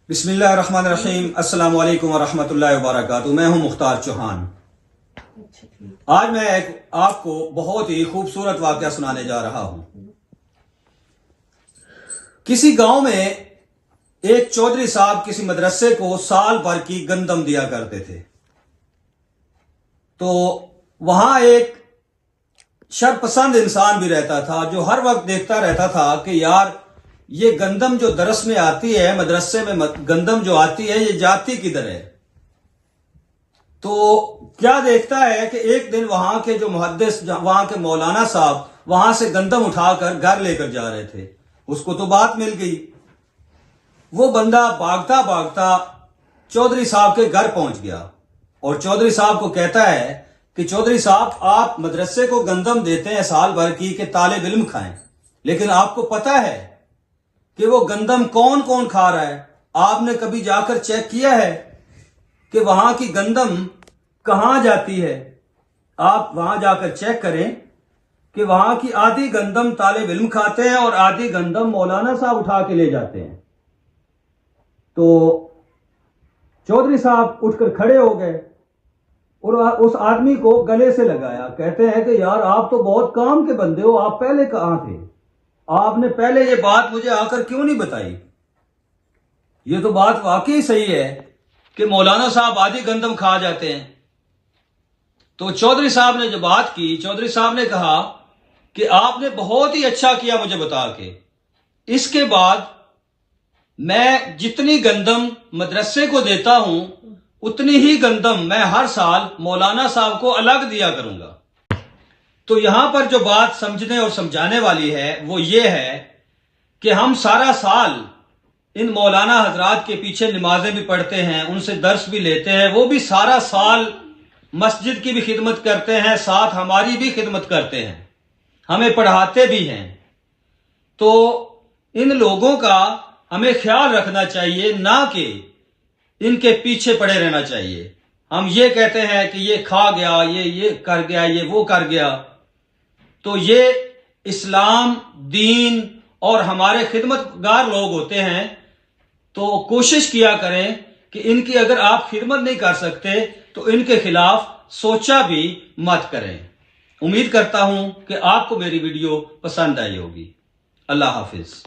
بسم اللہ الرحمن الرحیم۔ السلام علیکم ورحمۃ اللہ وبرکاتہ۔ میں ہوں مختار چوہان۔ آج میں آپ کو بہت ہی خوبصورت واقعہ سنانے جا رہا ہوں۔ کسی گاؤں میں ایک چودھری صاحب کسی مدرسے کو سال بھر کی گندم دیا کرتے تھے۔ تو وہاں ایک شرپسند انسان بھی رہتا تھا جو ہر وقت دیکھتا رہتا تھا کہ یار یہ گندم جو درس میں آتی ہے، مدرسے میں گندم جو آتی ہے، یہ جاتی کدھر ہے؟ تو کیا دیکھتا ہے کہ ایک دن وہاں کے جو محدث، وہاں کے مولانا صاحب وہاں سے گندم اٹھا کر گھر لے کر جا رہے تھے۔ اس کو تو بات مل گئی، وہ بندہ بھاگتا بھاگتا چودھری صاحب کے گھر پہنچ گیا اور چودھری صاحب کو کہتا ہے کہ چودھری صاحب آپ مدرسے کو گندم دیتے ہیں سال بھر کی کہ طالب علم کھائیں، لیکن آپ کو پتا ہے کہ وہ گندم کون کون کھا رہا ہے؟ آپ نے کبھی جا کر چیک کیا ہے کہ وہاں کی گندم کہاں جاتی ہے؟ آپ وہاں جا کر چیک کریں کہ وہاں کی آدھی گندم طالب علم کھاتے ہیں اور آدھی گندم مولانا صاحب اٹھا کے لے جاتے ہیں۔ تو چودھری صاحب اٹھ کر کھڑے ہو گئے اور اس آدمی کو گلے سے لگایا، کہتے ہیں کہ یار آپ تو بہت کام کے بندے ہو، آپ پہلے کہاں تھے؟ آپ نے پہلے یہ بات مجھے آ کر کیوں نہیں بتائی؟ یہ تو بات واقعی صحیح ہے کہ مولانا صاحب آدھی گندم کھا جاتے ہیں۔ تو چودھری صاحب نے جو بات کی، چودھری صاحب نے کہا کہ آپ نے بہت ہی اچھا کیا مجھے بتا کے، اس کے بعد میں جتنی گندم مدرسے کو دیتا ہوں اتنی ہی گندم میں ہر سال مولانا صاحب کو الگ دیا کروں گا۔ تو یہاں پر جو بات سمجھنے اور سمجھانے والی ہے وہ یہ ہے کہ ہم سارا سال ان مولانا حضرات کے پیچھے نمازیں بھی پڑھتے ہیں، ان سے درس بھی لیتے ہیں، وہ بھی سارا سال مسجد کی بھی خدمت کرتے ہیں، ساتھ ہماری بھی خدمت کرتے ہیں، ہمیں پڑھاتے بھی ہیں۔ تو ان لوگوں کا ہمیں خیال رکھنا چاہیے، نہ کہ ان کے پیچھے پڑے رہنا چاہیے۔ ہم یہ کہتے ہیں کہ یہ کھا گیا، یہ کر گیا، یہ وہ کر گیا۔ تو یہ اسلام، دین اور ہمارے خدمت گار لوگ ہوتے ہیں، تو کوشش کیا کریں کہ ان کی اگر آپ خدمت نہیں کر سکتے تو ان کے خلاف سوچا بھی مت کریں۔ امید کرتا ہوں کہ آپ کو میری ویڈیو پسند آئی ہوگی۔ اللہ حافظ۔